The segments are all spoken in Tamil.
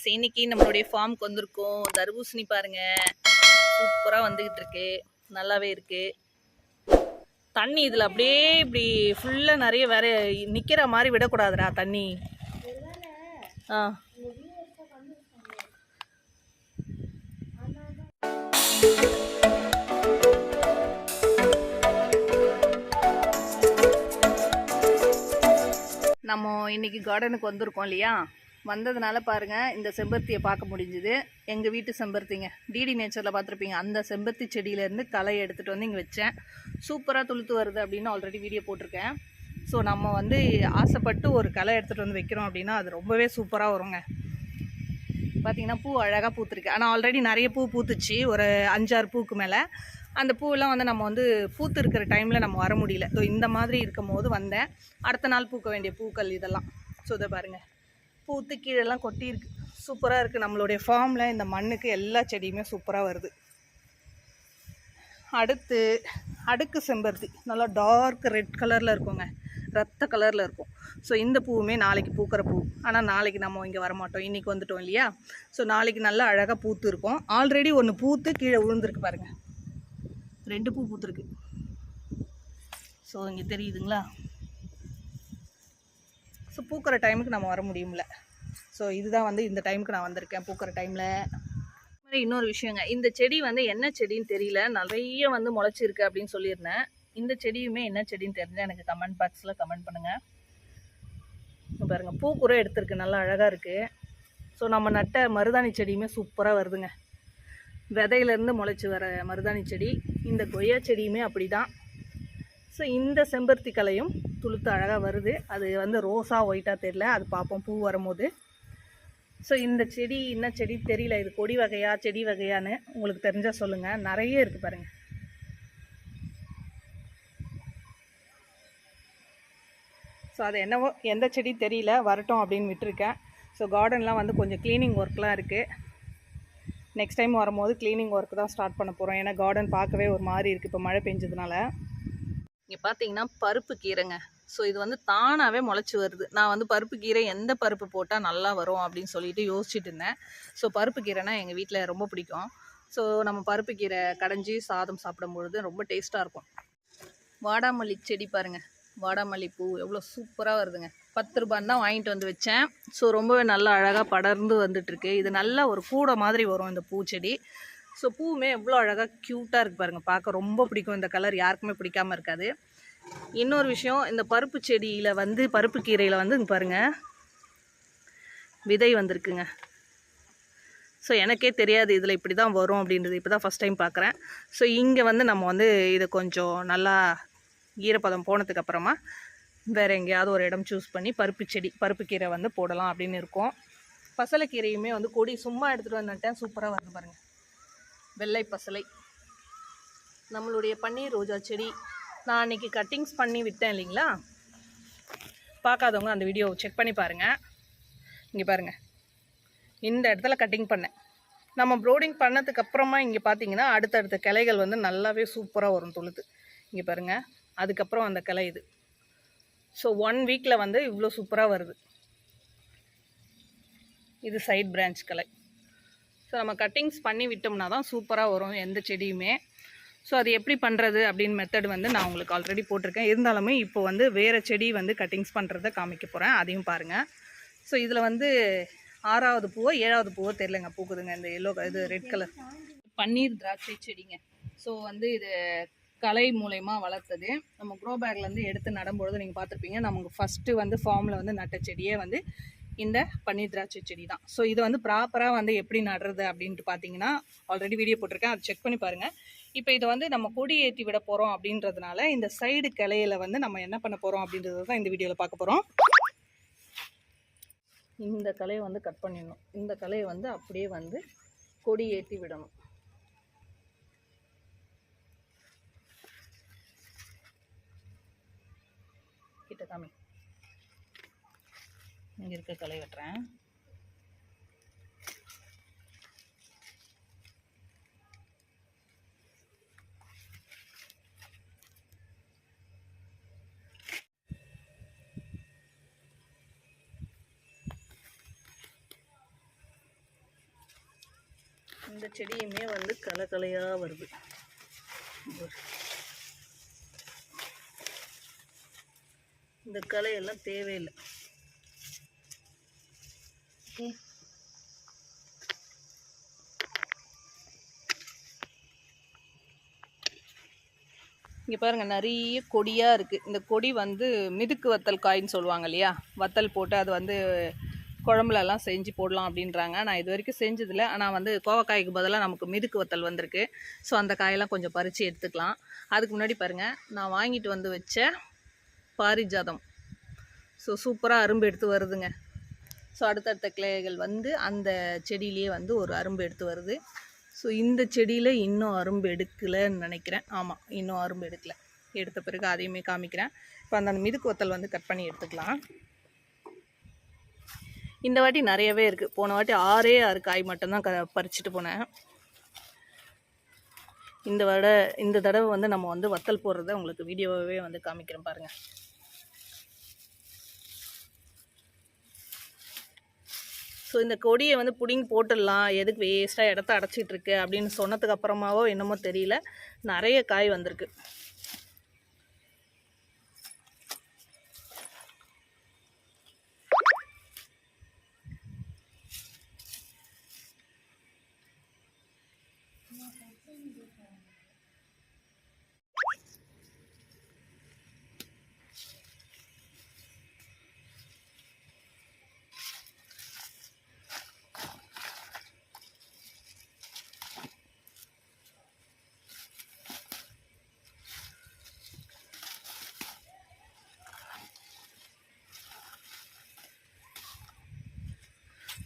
ஃப்ரெண்ட்ஸ், இன்னைக்கு நம்மளுடைய ஃபார்முக்கு வந்திருக்கோம். தர்பூசணி பாருங்க, சூப்பராக வந்துகிட்டு இருக்கு, நல்லாவே இருக்கு. தண்ணி இதில் அப்படியே இப்படி ஃபுல்லாக நிறைய வேற நிற்கிற மாதிரி விடக்கூடாதுடா தண்ணி. ஆ நம்ம இன்னைக்கு கார்டனுக்கு வந்திருக்கோம் இல்லையா, வந்ததுனால பாருங்கள் இந்த செம்பருத்தியை பார்க்க முடிஞ்சுது. எங்கள் வீட்டு செம்பருத்திங்க, டிடி நேச்சரில் பார்த்துருப்பீங்க. அந்த செம்பருத்தி செடியிலேருந்து களை எடுத்துகிட்டு வந்து இங்கே வச்சேன். சூப்பராக துளுத்து வருது அப்படின்னு ஆல்ரெடி வீடியோ போட்டிருக்கேன். ஸோ நம்ம வந்து ஆசைப்பட்டு ஒரு களை எடுத்துகிட்டு வந்து வைக்கிறோம் அப்படின்னா அது ரொம்பவே சூப்பராக வருங்க. பார்த்திங்கன்னா பூ அழகாக பூத்துருக்கு. ஆனால் ஆல்ரெடி நிறைய பூ பூத்துச்சு, ஒரு 5-6 பூக்கு மேலே. அந்த பூவெல்லாம் வந்து நம்ம வந்து பூத்து இருக்கிற டைமில் நம்ம வர முடியல. ஸோ இந்த மாதிரி இருக்கும் போது வந்தேன். அடுத்த நாள் பூக்க வேண்டிய பூக்கள் இதெல்லாம். ஸோ இதை பாருங்கள், பூத்து கீழெல்லாம் கொட்டியிருக்கு. சூப்பராக இருக்குது. நம்மளுடைய ஃபார்மில் இந்த மண்ணுக்கு எல்லா செடியுமே சூப்பராக வருது. அடுத்து அடுக்கு செம்பருத்தி நல்லா டார்க் ரெட் கலரில் இருக்குங்க, ரத்த கலரில் இருக்கும். ஸோ இந்த பூவுமே நாளைக்கு பூக்கிற பூ. ஆனால் நாளைக்கு நம்ம இங்கே வரமாட்டோம், இன்றைக்கி வந்துட்டோம் இல்லையா. ஸோ நாளைக்கு நல்லா அழகாக பூத்து இருக்கும். ஆல்ரெடி ஒன்று பூத்து கீழே விழுந்துருக்கு பாருங்கள், 2 பூ பூத்துருக்கு. ஸோ இங்கே தெரியுதுங்களா. ஸோ பூக்கிற டைமுக்கு நம்ம வர முடியும்ல. ஸோ இதுதான் வந்து இந்த டைமுக்கு நான் வந்திருக்கேன், பூக்கிற டைமில். இன்னொரு விஷயங்க, இந்த செடி வந்து என்ன செடின்னு தெரியல, நிறைய வந்து முளைச்சிருக்கு அப்படின்னு சொல்லியிருந்தேன். இந்த செடியுமே என்ன செடின்னு தெரிஞ்சால் எனக்கு கமெண்ட் பாக்ஸில் கமெண்ட் பண்ணுங்கள். பாருங்கள், பூ கூட எடுத்துருக்கு, நல்லா அழகாக இருக்குது. ஸோ நம்ம நட்ட மருதாணி செடியுமே சூப்பராக வருதுங்க, விதையிலேருந்து முளைச்சி வர மருதாணி செடி. இந்த கொய்யா செடியுமே அப்படி தான். ஸோ இந்த செம்பருத்தி கலையும் துளுத்து அழகாக வருது. அது வந்து ரோஸாக ஒயிட்டாக தெரியல, அது பார்ப்போம் பூ வரும்போது. ஸோ இந்த செடி என்ன செடி தெரியல, இது கொடி வகையா செடி வகையான்னு உங்களுக்கு தெரிஞ்சால் சொல்லுங்கள். நிறைய இருக்குது பாருங்கள். ஸோ அது என்னவோ எந்த செடி தெரியல, வரட்டும் அப்படின்னு விட்டுருக்கேன். ஸோ கார்டன்லாம் வந்து கொஞ்சம் க்ளீனிங் ஒர்க்லாம் இருக்குது. நெக்ஸ்ட் டைம் வரும்போது க்ளீனிங் ஒர்க் தான் ஸ்டார்ட் பண்ண போகிறோம். ஏன்னா கார்டன் பார்க்கவே ஒரு மாதிரி இருக்குது இப்போ மழை பெஞ்சதுனால. இங்கே பார்த்தீங்கன்னா பருப்பு கீரைங்க. ஸோ இது வந்து தானாகவே முளைச்சி வருது. நான் வந்து பருப்பு கீரை எந்த பருப்பு போட்டால் நல்லா வரும் அப்படின்னு சொல்லிட்டு யோசிச்சுட்டு இருந்தேன். ஸோ பருப்பு கீரைனா எங்கள் வீட்டில் ரொம்ப பிடிக்கும். ஸோ நம்ம பருப்பு கீரை கடைஞ்சி சாதம் சாப்பிடும்பொழுது ரொம்ப டேஸ்ட்டாக இருக்கும். வாடாமல்லி செடி பாருங்கள், வாடாமல்லி பூ எவ்வளோ சூப்பராக வருதுங்க. 10 ரூபான்னு தான் வாங்கிட்டு வந்து வச்சேன். ஸோ ரொம்பவே நல்லா அழகாக படர்ந்து வந்துட்டுருக்கு. இது நல்ல ஒரு கூடை மாதிரி வரும் இந்த பூச்செடி. ஸோ பூவுமே எவ்வளோ அழகாக க்யூட்டாக இருக்குது பாருங்கள், பார்க்க ரொம்ப பிடிக்கும். இந்த கலர் யாருக்குமே பிடிக்காமல் இருக்காது. இன்னொரு விஷயம், இந்த பருப்பு செடியில் வந்து பருப்பு கீரையில் வந்து இங்கே பாருங்கள் விதை வந்திருக்குங்க. ஸோ எனக்கே தெரியாது இதில் இப்படி தான் வரும் அப்படின்றது, இப்போ தான் ஃபஸ்ட் டைம் பார்க்குறேன். ஸோ இங்கே வந்து நம்ம வந்து இதை கொஞ்சம் நல்லா ஈரப்பதம் போனதுக்கப்புறமா வேறு எங்கேயாவது ஒரு இடம் சூஸ் பண்ணி பருப்பு செடி பருப்பு கீரை வந்து போடலாம் அப்படின்னு இருக்கோம். பசலைக்கீரையுமே வந்து கொடி சும்மா எடுத்துகிட்டு வந்துட்டேன், சூப்பராக வருது பாருங்கள். வெள்ளை பசலை, நம்மளுடைய பன்னீர் ரோஜா செடி. நான் அன்றைக்கி கட்டிங்ஸ் பண்ணி விட்டேன் இல்லைங்களா, பார்க்காதவங்க அந்த வீடியோ செக் பண்ணி பாருங்கள். இங்கே பாருங்கள், இந்த இடத்துல கட்டிங் பண்ணேன். நம்ம ப்ரோடிங் பண்ணதுக்கப்புறமா இங்கே பார்த்தீங்கன்னா அடுத்தடுத்த கிளைகள் வந்து நல்லாவே சூப்பராக வரும் துளுத்து. இங்கே பாருங்கள், அதுக்கப்புறம் அந்த கிளை இது. ஸோ 1 வீக்கில் வந்து இவ்வளோ சூப்பராக வருது. இது சைட் பிரான்ச் கிளை. ஸோ நம்ம கட்டிங்ஸ் பண்ணி விட்டோம்னா தான் சூப்பராக வரும் எந்த செடியுமே. ஸோ அது எப்படி பண்ணுறது அப்படின்னு மெத்தட் வந்து நான் உங்களுக்கு ஆல்ரெடி போட்டிருக்கேன். இருந்தாலுமே இப்போ வந்து வேறு செடி வந்து கட்டிங்ஸ் பண்ணுறதை காமிக்க போகிறேன், அதையும் பாருங்கள். ஸோ இதில் வந்து 6வது பூவோ 7வது பூவோ தெரிலங்க பூக்குதுங்க, இந்த எல்லோ இது ரெட் கலர் பன்னீர் திராட்சை செடிங்க. ஸோ வந்து இது கலை மூலயமா வளர்த்தது. நம்ம க்ரோ பேக்லேருந்து எடுத்து நடும்பொழுது நீங்கள் பார்த்துருப்பீங்க, நமக்கு ஃபஸ்ட்டு வந்து ஃபார்மில் வந்து நட்ட செடியே வந்து இந்த பன்னீர் திராட்சை செடி தான். ஸோ இதை வந்து ப்ராப்பராக வந்து எப்படி நடுறது அப்படின்ட்டு பார்த்தீங்கன்னா ஆல்ரெடி வீடியோ போட்டிருக்கேன், அதை செக் பண்ணி பாருங்கள். இப்போ இதை வந்து நம்ம கொடி ஏற்றி விட போகிறோம் அப்படின்றதுனால இந்த சைடு கிளையில வந்து நம்ம என்ன பண்ண போகிறோம் அப்படின்றது தான் இந்த வீடியோவில் பார்க்க போகிறோம். இந்த கலையை வந்து கட் பண்ணிடணும். இந்த கலையை வந்து அப்படியே வந்து கொடி ஏற்றி விடணும். கிட்ட காமி, இங்கே இருக்க களை வெட்டுறேன். இந்த செடியுமே வந்து களையாக வருது. இந்த களையெல்லாம் தேவையில்லை. இங்கே பாருங்கள், நிறைய கொடியாக இருக்குது. இந்த கொடி வந்து மிதுக்கு வத்தல் காயின்னு சொல்லுவாங்க இல்லையா, வத்தல் போட்டு அது வந்து குழம்புலலாம் செஞ்சு போடலாம் அப்படின்றாங்க. நான் இது வரைக்கும் செஞ்சதில்லை. ஆனால் வந்து கோவக்காய்க்கு பதிலாக நமக்கு மிதுக்கு வத்தல் வந்திருக்கு. ஸோ அந்த காயெல்லாம் கொஞ்சம் பறித்து எடுத்துக்கலாம். அதுக்கு முன்னாடி பாருங்கள், நான் வாங்கிட்டு வந்து வச்ச பாரிஜாதம். ஸோ சூப்பராக அரும்பு எடுத்து வருதுங்க. ஸோ அடுத்தடுத்த கிளைகள் வந்து அந்த செடியிலேயே வந்து ஒரு அரும்பு எடுத்து வருது. ஸோ இந்த செடியில் இன்னும் அரும்பு எடுக்கலைன்னு நினைக்கிறேன். ஆமாம், இன்னும் அரும்பு எடுக்கலை. எடுத்த பிறகு அதையுமே காமிக்கிறேன். இப்போ அந்த மிதுக்கு வத்தல் வந்து கட் பண்ணி எடுத்துக்கலாம். இந்த வாட்டி நிறையவே இருக்குது. போன வாட்டி 6 காய் மட்டும்தான் பறிச்சுட்டு போனேன். இந்த தடவை வந்து நம்ம வந்து வத்தல் போடுறத உங்களுக்கு வீடியோவே வந்து காமிக்கிறேன் பாருங்கள். ஸோ இந்த கொடியை வந்து பிடிங்கி போட்டுடலாம், எதுக்கு வேஸ்ட்டாக இடத்த அடைச்சிட்டு இருக்கு அப்படின்னு சொன்னதுக்கு அப்புறமாவோ என்னமோ தெரியல, நிறைய காய் வந்திருக்கு.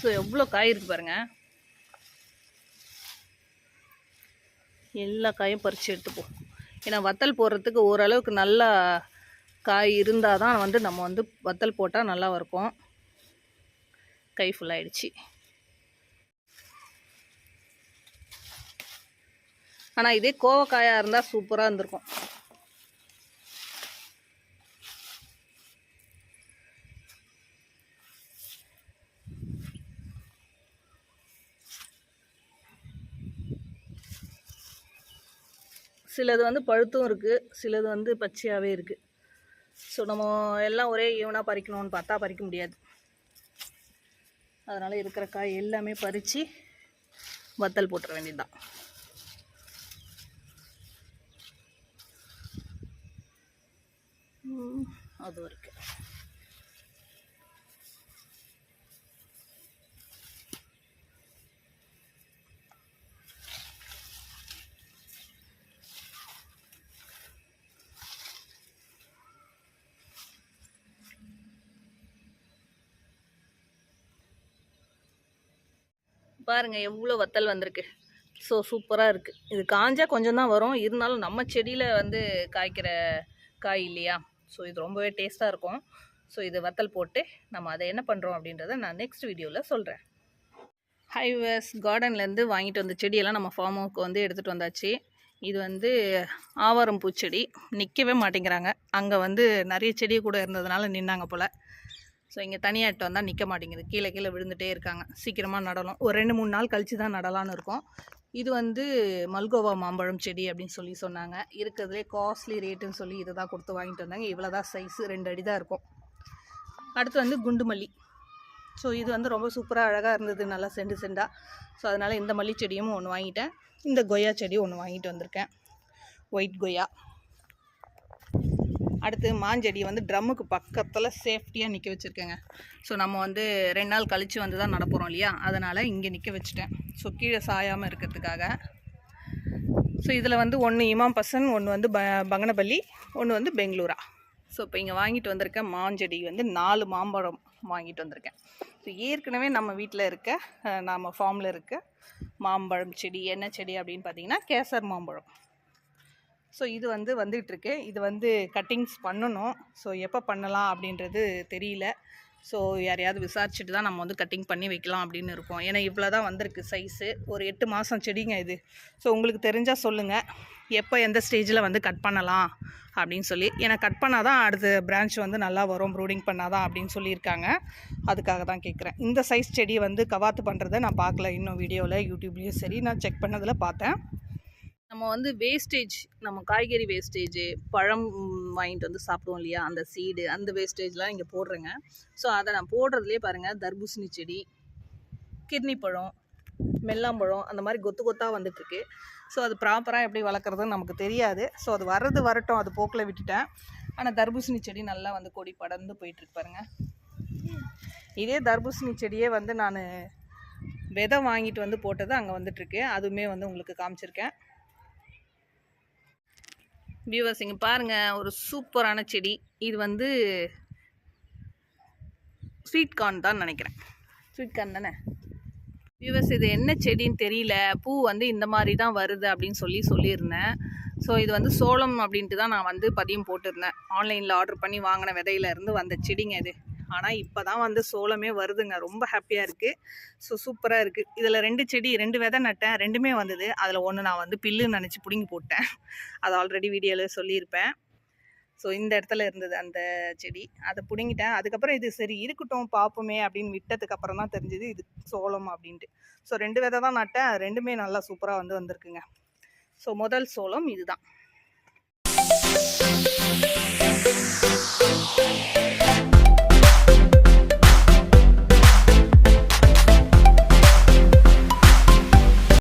ஸோ எவ்வளோ காய் இருக்குது பாருங்கள். எல்லா காயும் பறித்து எடுத்துப்போம். ஏன்னா வத்தல் போடுறதுக்கு ஓரளவுக்கு நல்லா காய் இருந்தால் தான் வந்து நம்ம வந்து வத்தல் போட்டால் நல்லா இருக்கும். கை ஃபுல்லாகிடுச்சு. ஆனால் இதே கோவக்காயாக இருந்தால் சூப்பராக இருந்திருக்கும். சிலது வந்து பழுத்தும் இருக்குது, சிலது வந்து பச்சையாகவே இருக்குது. ஸோ நம்ம எல்லாம் ஒரே ஈவனாக பறிக்கணும்னு பார்த்தா பறிக்க முடியாது. அதனால் இருக்கிற காய் எல்லாமே பறித்து வத்தல் போட்டுற வேண்டியதுதான். அது இருக்குது. பாருங்கள் எவ்வளோ வத்தல் வந்திருக்கு. ஸோ சூப்பராக இருக்குது. இது காஞ்சால் கொஞ்சம் தான் வரும், இருந்தாலும் நம்ம செடியில் வந்து காய்க்கிற காய் இல்லையா, ஸோ இது ரொம்பவே டேஸ்ட்டாக இருக்கும். ஸோ இது வத்தல் போட்டு நம்ம அதை என்ன பண்ணுறோம் அப்படின்றத நான் நெக்ஸ்ட் வீடியோவில் சொல்கிறேன். ஹைவேஸ் கார்டன்லேருந்து வாங்கிட்டு வந்த செடியெல்லாம் நம்ம ஃபார்ம் ஹவுஸ்க்கு வந்து எடுத்துகிட்டு வந்தாச்சு. இது வந்து ஆவாரம் பூச்செடி. நிற்கவே மாட்டேங்கிறாங்க. அங்கே வந்து நிறைய செடி கூட இருந்ததுனால நின்னாங்க போல். ஸோ இங்கே தனியாக இட்டு வந்தால் நிற்க மாட்டேங்குது, கீழே கீழே விழுந்துகிட்டே இருக்காங்க. சீக்கிரமாக நடலாம், ஒரு 2-3 நாள் கழித்து தான் நடலான்னு இருக்கும். இது வந்து மல்கோவா மாம்பழம் செடி அப்படின்னு சொல்லி சொன்னாங்க. இருக்கிறதுலே காஸ்ட்லி ரேட்டுன்னு சொல்லி இதை தான் கொடுத்து வாங்கிட்டு வந்தாங்க. இவ்வளோ தான் சைஸு, 2 அடி தான் இருக்கும். அடுத்து வந்து குண்டு மல்லி. ஸோ இது வந்து ரொம்ப சூப்பராக அழகாக இருந்தது, நல்லா செண்டாக. ஸோ அதனால் இந்த மல்லி செடியும் ஒன்று வாங்கிட்டேன். இந்த கொய்யா செடியும் ஒன்று வாங்கிட்டு வந்திருக்கேன், ஒயிட் கொய்யா. அடுத்து மாஞ்செடி வந்து ட்ரம்முக்கு பக்கத்தில் சேஃப்டியாக நிற்க வச்சுருக்கேங்க. ஸோ நம்ம வந்து 2 நாள் கழித்து வந்து தான் நடப்போகிறோம் இல்லையா, அதனால் இங்கே நிற்க வச்சுட்டேன். ஸோ கீழே சாயாமல் இருக்கிறதுக்காக. ஸோ இதில் வந்து ஒன்று இமாம் பசன், ஒன்று வந்து பங்கனப்பள்ளி, ஒன்று வந்து பெங்களூரா. ஸோ இப்போ இங்கே வாங்கிட்டு வந்திருக்கேன் மாஞ்செடி வந்து 4 மாம்பழம் வாங்கிட்டு வந்திருக்கேன். ஸோ ஏற்கனவே நம்ம வீட்டில் இருக்க, நம்ம ஃபார்மில் இருக்க மாம்பழம் செடி என்ன செடி அப்படின்னு பார்த்தீங்கன்னா கேசர் மாம்பழம். ஸோ இது வந்து வந்துகிட்ருக்கு. இது வந்து கட்டிங்ஸ் பண்ணணும். ஸோ எப்போ பண்ணலாம் அப்படின்றது தெரியல. ஸோ யாரையாவது விசாரிச்சுட்டு தான் நம்ம வந்து கட்டிங் பண்ணி வைக்கலாம் அப்படின்னு இருக்கோம். ஏன்னா இவ்வளோ தான் வந்திருக்கு சைஸு. ஒரு 8 மாதம் செடிங்க இது. ஸோ உங்களுக்கு தெரிஞ்சால் சொல்லுங்கள், எப்போ எந்த ஸ்டேஜில் வந்து கட் பண்ணலாம் அப்படின்னு சொல்லி. ஏன்னா கட் பண்ணால் தான் அடுத்த பிரான்ச் வந்து நல்லா வரும், ப்ரூடிங் பண்ணால் தான் அப்படின்னு சொல்லியிருக்காங்க. அதுக்காக தான் கேட்குறேன். இந்த சைஸ் செடி வந்து கவாத்து பண்ணுறதை நான் பார்க்கல இன்னும் வீடியோவில், யூடியூப்லேயும் சரி. நான் செக் பண்ணதில் பார்த்தேன். நம்ம வந்து வேஸ்டேஜ், நம்ம காய்கறி வேஸ்டேஜு, பழம் வாங்கிட்டு வந்து சாப்பிடுவோம் இல்லையா, அந்த சீடு, அந்த வேஸ்டேஜ்லாம் இங்கே போடுறேங்க. ஸோ அதை நான் போடுறதுலேயே பாருங்கள், தர்பூசணி செடி, கிர்னி பழம், மெல்லாம்பழம், அந்த மாதிரி கொத்து கொத்தாக வந்துட்டுருக்கு. ஸோ அது ப்ராப்பராக எப்படி வளர்க்குறதுன்னு நமக்கு தெரியாது. ஸோ அது வரட்டும், அது போக்கில் விட்டுட்டேன். ஆனால் தர்பூசணி செடி நல்லா வந்து கொடி படர்ந்து போயிட்டுருக்கு பாருங்கள். இதே தர்பூசணி செடியே வந்து நான் விதை வாங்கிட்டு வந்து போட்டது அங்கே வந்துட்டுருக்கு. அதுவுமே வந்து உங்களுக்கு காமிச்சிருக்கேன். வியூவர்ஸ் இங்கே பாருங்கள், ஒரு சூப்பரான செடி. இது வந்து ஸ்வீட் கார்ன் தான் நினைக்கிறேன். ஸ்வீட் கார்ன் தானே வியூவர்ஸ்? இது என்ன செடின்னு தெரியல. பூ வந்து இந்த மாதிரி தான் வருது அப்படின்னு சொல்லியிருந்தேன். ஸோ இது வந்து சோளம் அப்படின்ட்டு தான் நான் வந்து பதியம் போட்டிருந்தேன். ஆன்லைனில் ஆர்டர் பண்ணி வாங்கின விதையிலேருந்து வந்த செடிங்க இது. ஆனால் இப்போ தான் வந்து சோளமே வருதுங்க. ரொம்ப ஹாப்பியாக இருக்குது. ஸோ சூப்பராக இருக்குது. இதில் 2 விதை நட்டேன், 2மே வந்தது. அதில் ஒன்று நான் வந்து பில்லுன்னு நினச்சி பிடுங்கி போட்டேன். அது ஆல்ரெடி வீடியோவில் சொல்லியிருப்பேன். ஸோ இந்த இடத்துல இருந்தது அந்த செடி, அதை பிடுங்கிட்டேன். அதுக்கப்புறம் இது சரி இருக்கட்டும் பார்ப்போமே அப்படின்னு விட்டதுக்கப்புறம் தான் தெரிஞ்சுது இது சோளம் அப்படின்ட்டு. ஸோ 2 விதை தான் நட்டேன், 2மே நல்லா சூப்பராக வந்து வந்திருக்குங்க. ஸோ முதல் சோளம் இதுதான்.